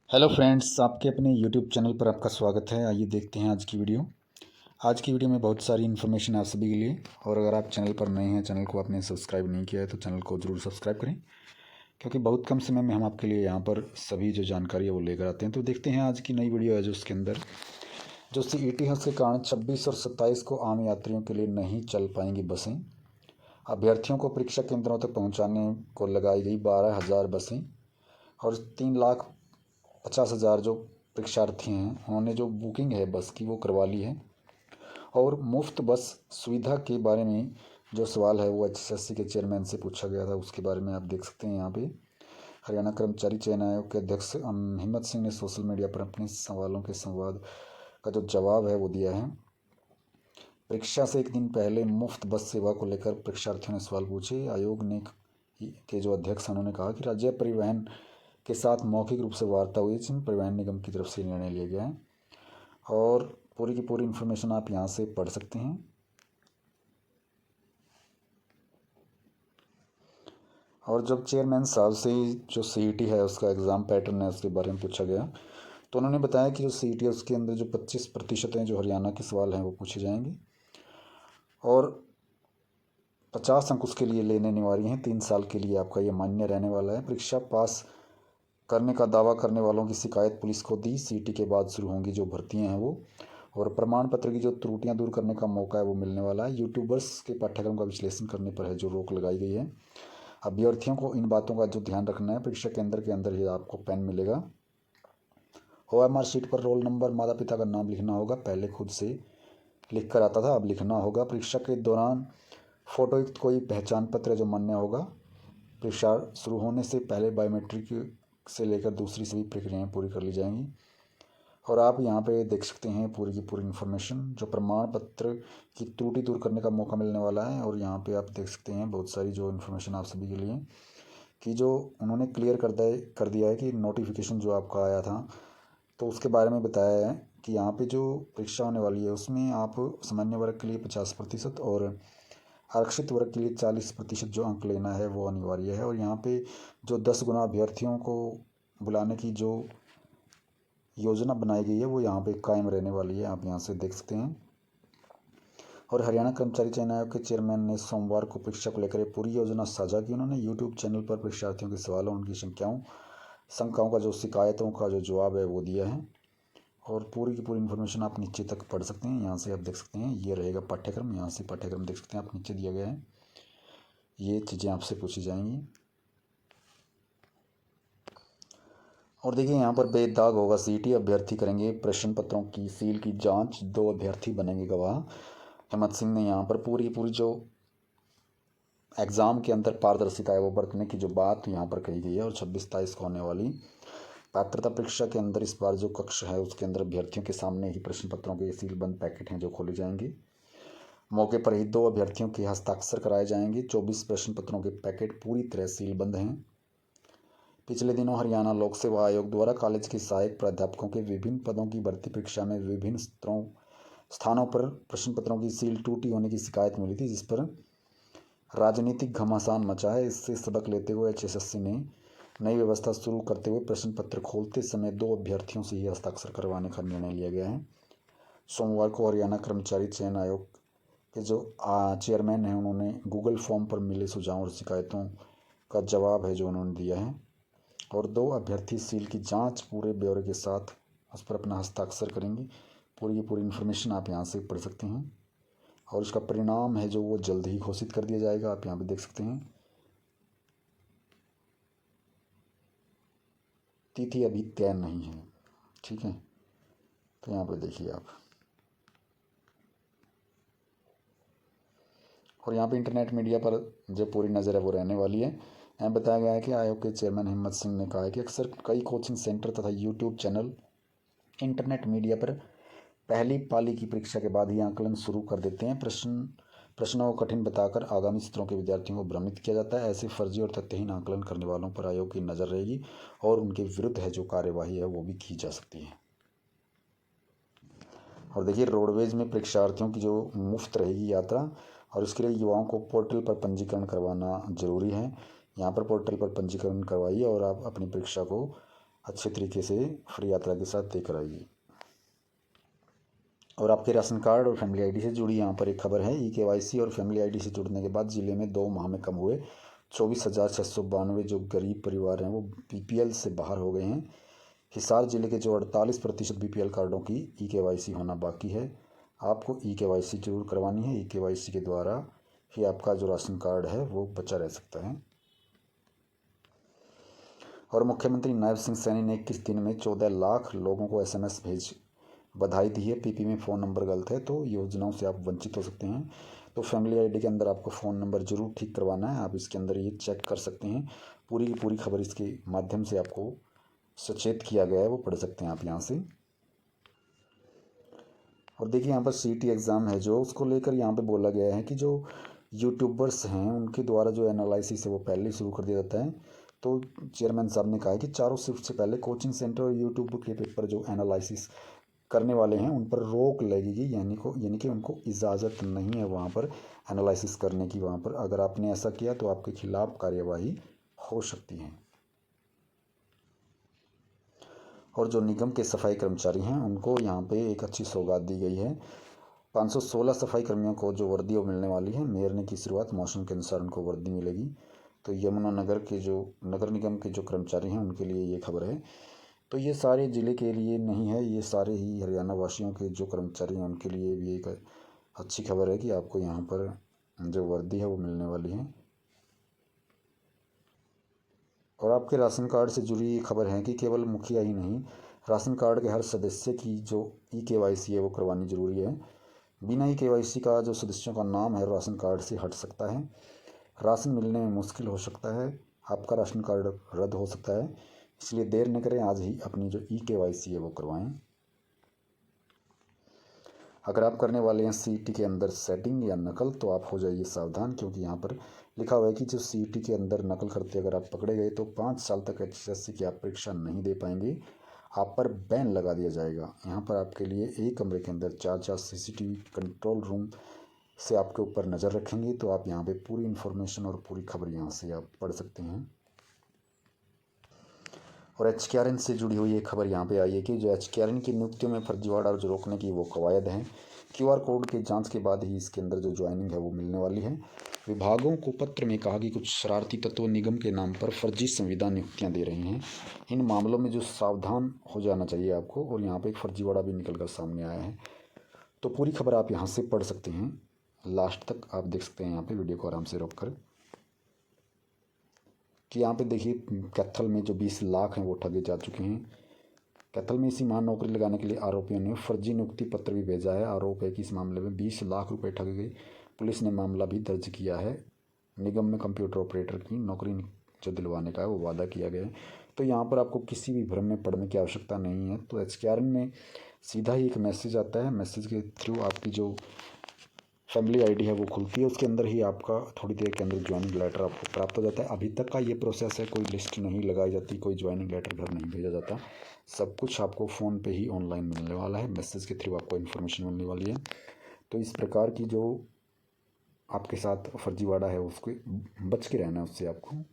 Hello friends, आपके अपने YouTube channel पर आपका स्वागत है। आइए देखते हैं आज की वीडियो। आज की वीडियो में बहुत सारी इन्फॉर्मेशन आप सभी के लिए। और अगर आप चैनल पर नए हैं, चैनल को आपने सब्सक्राइब नहीं किया है तो चैनल को ज़रूर सब्सक्राइब करें, क्योंकि बहुत कम समय में हम आपके लिए यहाँ पर सभी जो जानकारी है वो लेकर आते हैं। तो देखते हैं आज की नई वीडियो है जो उसके अंदर जो CET के कारण 26 और 27 को आम यात्रियों के लिए नहीं चल पाएंगी बसें। अभ्यर्थियों को परीक्षा केंद्रों तक पहुँचाने को लगाई गई 12,000 बसें और 3,50,000 जो परीक्षार्थी हैं उन्होंने जो बुकिंग है बस की वो करवा ली है। और मुफ्त बस सुविधा के बारे में जो सवाल है वो HSSC के चेयरमैन से पूछा गया था, उसके बारे में आप देख सकते हैं यहाँ पे। हरियाणा कर्मचारी चयन आयोग के अध्यक्ष हिम्मत सिंह ने सोशल मीडिया पर अपने सवालों के संवाद का जो जवाब है वो दिया है। परीक्षा से एक दिन पहले मुफ्त बस सेवा को लेकर परीक्षार्थियों ने सवाल पूछे। आयोग ने के जो अध्यक्ष हैं उन्होंने कहा कि राज्य परिवहन के साथ मौखिक रूप से वार्ता हुई जिसमें परिवहन निगम की तरफ से निर्णय लिया गया है। और पूरी की पूरी इन्फॉर्मेशन आप यहाँ से पढ़ सकते हैं। और जब चेयरमैन साहब से जो CET है उसका एग्ज़ाम पैटर्न है उसके बारे में पूछा गया तो उन्होंने बताया कि जो CET है उसके अंदर जो 25% हैं जो हरियाणा के सवाल हैं वो पूछे जाएंगे और 50 अंक उसके लिए लेने अनिवार्य हैं। 3 साल के लिए आपका ये मान्य रहने वाला है। परीक्षा पास करने का दावा करने वालों की शिकायत पुलिस को दी। CET के बाद शुरू होंगी जो भर्तियां हैं वो, और प्रमाण पत्र की जो त्रुटियां दूर करने का मौका है वो मिलने वाला है। यूट्यूबर्स के पाठ्यक्रम का विश्लेषण करने पर है जो रोक लगाई गई है। अभ्यर्थियों को इन बातों का जो ध्यान रखना है, परीक्षा केंद्र के अंदर ही आपको पेन मिलेगा। OMR शीट पर रोल नंबर, माता पिता का नाम लिखना होगा। पहले खुद से लिख कर आता था, अब लिखना होगा। परीक्षा के दौरान फोटोयुक्त कोई पहचान पत्र जो मान्य होगा। परीक्षा शुरू होने से पहले बायोमेट्रिक से लेकर दूसरी सभी प्रक्रियाएं पूरी कर ली जाएंगी। और आप यहाँ पे देख सकते हैं पूरी की पूरी इन्फॉर्मेशन। जो प्रमाण पत्र की त्रुटि दूर करने का मौका मिलने वाला है। और यहाँ पे आप देख सकते हैं बहुत सारी जो इन्फॉर्मेशन आप सभी के लिए कि जो उन्होंने क्लियर कर दिया है कि नोटिफिकेशन जो आपका आया था तो उसके बारे में बताया है कि यहाँ पे जो परीक्षा होने वाली है उसमें आप सामान्य वर्ग के लिए 50% और आरक्षित वर्ग के लिए 40% जो अंक लेना है वो अनिवार्य है। और यहाँ पे जो 10 गुना अभ्यर्थियों को बुलाने की जो योजना बनाई गई है वो यहाँ पे कायम रहने वाली है, आप यहाँ से देख सकते हैं। और हरियाणा कर्मचारी चयन आयोग के चेयरमैन ने सोमवार को परीक्षा को लेकर पूरी योजना साझा की। उन्होंने यूट्यूब चैनल पर परीक्षार्थियों के सवालों, उनकी शंकाओं का जो शिकायतों का जो जवाब है वो दिया है। और पूरी की पूरी इन्फॉर्मेशन आप नीचे तक पढ़ सकते हैं, यहाँ से आप देख सकते हैं। ये रहेगा पाठ्यक्रम, यहाँ से पाठ्यक्रम देख सकते हैं आप, नीचे दिया गया है। ये चीज़ें आपसे पूछी जाएंगी। और देखिए यहाँ पर बेदाग होगा। CET अभ्यर्थी करेंगे प्रश्न पत्रों की सील की जांच, 2 अभ्यर्थी बनेंगे गवाह। हिम्मत सिंह ने यहाँ पर पूरी पूरी जो एग्ज़ाम के अंदर पारदर्शिता है वो बरतने की जो बात यहाँ पर कही गई है। और 26-27 को होने वाली पात्रता परीक्षा के अंदर इस बार जो कक्ष है उसके अंदर अभ्यर्थियों के सामने ही प्रश्न पत्रों के सीलबंद पैकेट हैं जो खोले जाएंगे। मौके पर ही 2 अभ्यर्थियों के हस्ताक्षर कराए जाएंगे। 24 प्रश्न पत्रों के पैकेट पूरी तरह सीलबंद हैं। पिछले दिनों हरियाणा लोक सेवा आयोग द्वारा कॉलेज के सहायक प्राध्यापकों के विभिन्न पदों की भर्ती परीक्षा में विभिन्न स्थानों पर प्रश्न पत्रों की सील टूटी होने की शिकायत मिली थी, जिस पर राजनीतिक घमासान मचा है। इससे सबक लेते हुए HSSC ने नई व्यवस्था शुरू करते हुए प्रश्न पत्र खोलते समय 2 अभ्यर्थियों से ही हस्ताक्षर करवाने का निर्णय लिया गया है। सोमवार को हरियाणा कर्मचारी चयन आयोग के जो चेयरमैन हैं उन्होंने गूगल फॉर्म पर मिले सुझावों और शिकायतों का जवाब है जो उन्होंने दिया है। और 2 अभ्यर्थी सील की जांच पूरे ब्यौरे के साथ उस पर अपना हस्ताक्षर करेंगे। पूरी की पूरी इन्फॉर्मेशन आप यहाँ से पढ़ सकते हैं। और उसका परिणाम है जो वो जल्द ही घोषित कर दिया जाएगा, आप यहाँ पे देख सकते हैं। तिथि अभी तय नहीं है, ठीक है। तो यहाँ पे देखिए आप। और यहाँ पे इंटरनेट मीडिया पर जो पूरी नज़र है वो रहने वाली है। यहाँ बताया गया है कि आयोग के चेयरमैन हिम्मत सिंह ने कहा है कि अक्सर कई कोचिंग सेंटर तथा यूट्यूब चैनल इंटरनेट मीडिया पर पहली पाली की परीक्षा के बाद ही आकलन शुरू कर देते हैं। प्रश्नों को कठिन बताकर आगामी सत्रों के विद्यार्थियों को भ्रमित किया जाता है। ऐसे फर्जी और तथ्यहीन आकलन करने वालों पर आयोग की नज़र रहेगी और उनके विरुद्ध है जो कार्यवाही है वो भी की जा सकती है। और देखिए रोडवेज में परीक्षार्थियों की जो मुफ्त रहेगी यात्रा, और इसके लिए युवाओं को पोर्टल पर पंजीकरण करवाना जरूरी है। यहाँ पर पोर्टल पर पंजीकरण करवाइए और आप अपनी परीक्षा को अच्छे तरीके से फ्री यात्रा के साथ तय कराइए। और आपके राशन कार्ड और फैमिली आईडी से जुड़ी यहाँ पर एक खबर है। ई-केवाईसी और फैमिली आईडी से जुड़ने के बाद ज़िले में 2 माह में कम हुए 24,692 जो गरीब परिवार हैं वो बीपीएल से बाहर हो गए हैं। हिसार जिले के जो 48% बीपीएल कार्डों की ई-केवाईसी होना बाकी है। आपको ई-केवाईसी जरूर करवानी है। ई-केवाईसी के द्वारा ही आपका जो राशन कार्ड है वो बचा रह सकता है। और मुख्यमंत्री नायब सिंह सैनी ने 21 दिन में 14 लाख लोगों को एसएमएस भेज बधाई दी है। पीपी में फ़ोन नंबर गलत है तो योजनाओं से आप वंचित हो सकते हैं। तो फैमिली आईडी के अंदर आपको फ़ोन नंबर ज़रूर ठीक करवाना है। आप इसके अंदर ये चेक कर सकते हैं। पूरी की पूरी खबर इसके माध्यम से आपको सचेत किया गया है, वो पढ़ सकते हैं आप यहाँ से। और देखिए यहाँ पर सीटी एग्ज़ाम है जो उसको लेकर यहाँ पे बोला गया है कि जो यूट्यूबर्स हैं उनके द्वारा जो एनालिसिस है वो पहले ही शुरू कर दिया जाता है। तो चेयरमैन साहब ने कहा है कि चारों शिफ्ट से पहले कोचिंग सेंटर और यूट्यूब के पेपर जो एनालिसिस करने वाले हैं उन पर रोक लगेगी। यानी कि उनको इजाज़त नहीं है वहाँ पर एनालिसिस करने की। वहाँ पर अगर आपने ऐसा किया तो आपके खिलाफ़ कार्यवाही हो सकती है। और जो निगम के सफाई कर्मचारी हैं उनको यहाँ पे एक अच्छी सौगात दी गई है। 516 सफाई कर्मियों को जो वर्दी वो मिलने वाली है। मेयर ने की शुरुआत, मौसम के अनुसार उनको वर्दी मिलेगी। तो यमुनानगर के जो नगर निगम के जो कर्मचारी हैं उनके लिए ये खबर है। तो ये सारे ज़िले के लिए नहीं है, ये सारे ही हरियाणा वासियों के जो कर्मचारी हैं उनके लिए भी एक अच्छी खबर है कि आपको यहाँ पर जो वर्दी है वो मिलने वाली है। और आपके राशन कार्ड से जुड़ी ये खबर है कि केवल मुखिया ही नहीं, राशन कार्ड के हर सदस्य की जो ई-केवाईसी है वो करवानी ज़रूरी है। बिना ई-केवाईसी का जो सदस्यों का नाम है राशन कार्ड से हट सकता है। राशन मिलने में मुश्किल हो सकता है, आपका राशन कार्ड रद्द हो सकता है। इसलिए देर न करें, आज ही अपनी जो ई-केवाईसी है वो करवाएं। अगर आप करने वाले हैं सीईटी के अंदर सेटिंग या नकल तो आप हो जाइए सावधान, क्योंकि यहाँ पर लिखा हुआ है कि जो सीईटी के अंदर नकल करते अगर आप पकड़े गए तो 5 साल तक एचएससी की आप परीक्षा नहीं दे पाएंगे, आप पर बैन लगा दिया जाएगा। यहाँ पर आपके लिए एक कमरे के अंदर 4 सीसीटीवी कंट्रोल रूम से आपके ऊपर नज़र रखेंगे। तो आप यहाँ पे पूरी इन्फॉर्मेशन और पूरी खबर यहाँ से आप पढ़ सकते हैं। और एचकेआरएन से जुड़ी हुई एक खबर यहाँ पे आई है कि जो एचकेआरएन की नियुक्तियों में फर्जीवाड़ा जो रोकने की वो कवायद हैं। क्यूआर कोड के जांच के बाद ही इसके अंदर जो ज्वाइनिंग है वो मिलने वाली है। विभागों को पत्र में कहा कि कुछ शरारती तत्व निगम के नाम पर फर्जी संविदा नियुक्तियाँ दे रहे हैं। इन मामलों में जो सावधान हो जाना चाहिए आपको। और यहाँ पर एक फर्जीवाड़ा भी निकल कर सामने आया है। तो पूरी खबर आप यहाँ से पढ़ सकते हैं, लास्ट तक आप देख सकते हैं यहाँ पर वीडियो को आराम से रोक कर। कि यहाँ पे देखिए कैथल में जो 20 लाख हैं वो ठगे जा चुके हैं। कैथल में इसी माह नौकरी लगाने के लिए आरोपियों ने फर्जी नियुक्ति पत्र भी भेजा है। आरोप है कि इस मामले में 20 लाख रुपए ठगे गए। पुलिस ने मामला भी दर्ज किया है। निगम में कंप्यूटर ऑपरेटर की नौकरी जो दिलवाने का है वो वादा किया गया है। तो यहाँ पर आपको किसी भी भ्रम में पड़ने की आवश्यकता नहीं है। तो एचकेआरएन में सीधा ही एक मैसेज आता है, मैसेज के थ्रू आपकी जो फैमिली आईडी है वो खुलती है। उसके अंदर ही आपका थोड़ी देर के अंदर ज्वाइनिंग लेटर आपको प्राप्त हो जाता है। अभी तक का ये प्रोसेस है, कोई लिस्ट नहीं लगाई जाती, कोई ज्वाइनिंग लेटर घर नहीं भेजा जाता। सब कुछ आपको फ़ोन पे ही ऑनलाइन मिलने वाला है। मैसेज के थ्रू आपको इन्फॉर्मेशन मिलने वाली है। तो इस प्रकार की जो आपके साथ फर्जीवाड़ा है उसको बच के रहना है उससे आपको।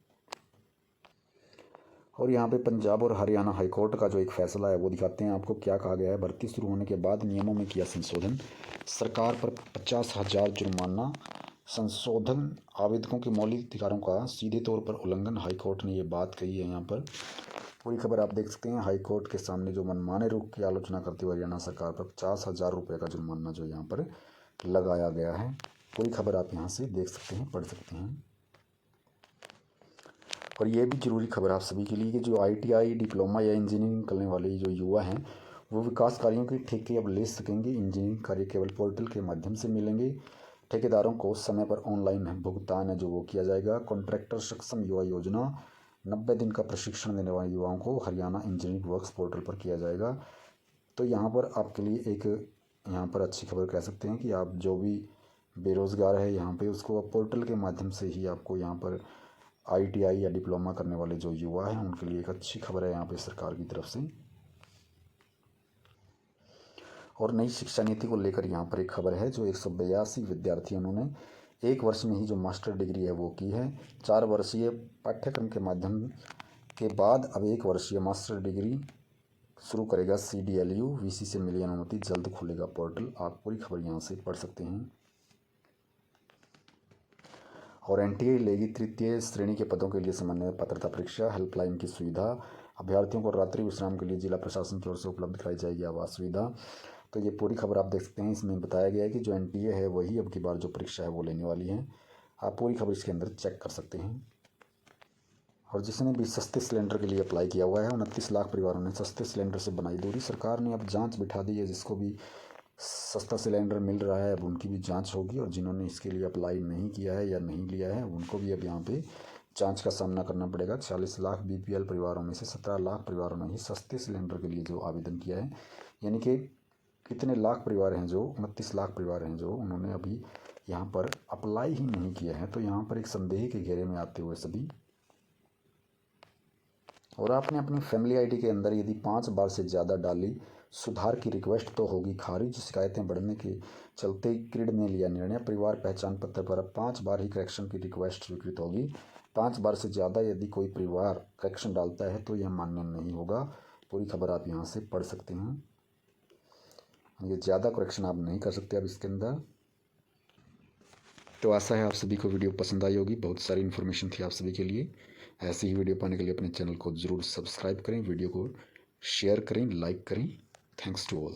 और यहाँ पे पंजाब और हरियाणा हाईकोर्ट का जो एक फैसला है वो दिखाते हैं आपको क्या कहा गया है। भर्ती शुरू होने के बाद नियमों में किया संशोधन, सरकार पर 50,000 जुर्माना। संशोधन आवेदकों के मौलिक अधिकारों का सीधे तौर पर उल्लंघन, हाईकोर्ट ने ये बात कही है। यहाँ पर पूरी खबर आप देख सकते हैं। हाईकोर्ट के सामने जो मनमाने रुख की आलोचना करते हुए हरियाणा सरकार पर 50,000 रुपये का जुर्माना जो यहाँ पर लगाया गया है। पूरी खबर आप यहाँ से देख सकते हैं, पढ़ सकते हैं। और ये भी ज़रूरी खबर आप सभी के लिए कि जो आईटीआई, डिप्लोमा या इंजीनियरिंग करने वाले जो युवा हैं वो विकास कार्यों के ठेके अब ले सकेंगे। इंजीनियरिंग कार्य केवल पोर्टल के माध्यम से मिलेंगे। ठेकेदारों को समय पर ऑनलाइन भुगतान है जो वो किया जाएगा। कॉन्ट्रैक्टर सक्षम युवा योजना, 90 दिन का प्रशिक्षण देने वाले युवाओं को हरियाणा इंजीनियरिंग वर्क्स पोर्टल पर किया जाएगा। तो यहाँ पर आपके लिए एक यहाँ पर अच्छी खबर कह सकते हैं कि आप जो भी बेरोज़गार है यहाँ पे उसको अब पोर्टल के माध्यम से ही आपको यहाँ पर आईटीआई या डिप्लोमा करने वाले जो युवा हैं उनके लिए एक अच्छी खबर है यहाँ पे सरकार की तरफ से। और नई शिक्षा नीति को लेकर यहाँ पर एक खबर है। जो 182 विद्यार्थी उन्होंने 1 वर्ष में ही जो मास्टर डिग्री है वो की है। 4 वर्षीय पाठ्यक्रम के माध्यम के बाद अब 1 वर्षीय मास्टर डिग्री शुरू करेगा CDLU। VC से मिली अनुमति, जल्द खुलेगा पोर्टल। आप पूरी खबर यहाँ से पढ़ सकते हैं। और NTA लेगी तृतीय श्रेणी के पदों के लिए सामान्य पात्रता परीक्षा। हेल्पलाइन की सुविधा अभ्यर्थियों को रात्रि विश्राम के लिए जिला प्रशासन की ओर से उपलब्ध कराई जाएगी आवास सुविधा। तो ये पूरी खबर आप देख सकते हैं। इसमें बताया गया है कि जो NTA है वही अब की बार जो परीक्षा है वो लेने वाली है। आप पूरी खबर इसके अंदर चेक कर सकते हैं। और जिसने भी सस्ते सिलेंडर के लिए अप्लाई किया हुआ है, 29 लाख परिवारों ने सस्ते सिलेंडर से बनाई दूरी। सरकार ने अब जांच बिठा दी है। जिसको भी सस्ता सिलेंडर मिल रहा है अब उनकी भी जांच होगी, और जिन्होंने इसके लिए अप्लाई नहीं किया है या नहीं लिया है उनको भी अब यहाँ पे जांच का सामना करना पड़ेगा। 40 लाख BPL परिवारों में से 17 लाख परिवारों ने ही सस्ते सिलेंडर के लिए जो आवेदन किया है, यानी कि कितने लाख परिवार हैं, जो 29 लाख परिवार हैं जो उन्होंने अभी यहाँ पर अप्लाई ही नहीं किया है। तो यहाँ पर एक संदेह के घेरे में आते हुए सभी, और आपने अपनी फैमिली ID के अंदर यदि 5 बार से ज़्यादा डाली सुधार की रिक्वेस्ट तो होगी खारिज। शिकायतें बढ़ने के चलते क्रिड ने लिया निर्णय। परिवार पहचान पत्र पर अब 5 बार ही करेक्शन की रिक्वेस्ट स्वीकृत होगी। 5 बार से ज़्यादा यदि कोई परिवार करेक्शन डालता है तो यह मान्य नहीं होगा। पूरी खबर आप यहाँ से पढ़ सकते हैं। ये ज़्यादा करेक्शन आप नहीं कर सकते अब इसके अंदर। तो आशा है आप सभी को वीडियो पसंद आई होगी। बहुत सारी इन्फॉर्मेशन थी आप सभी के लिए। ऐसी ही वीडियो पाने के लिए अपने चैनल को ज़रूर सब्सक्राइब करें, वीडियो को शेयर करें, लाइक करें। Thanks to all.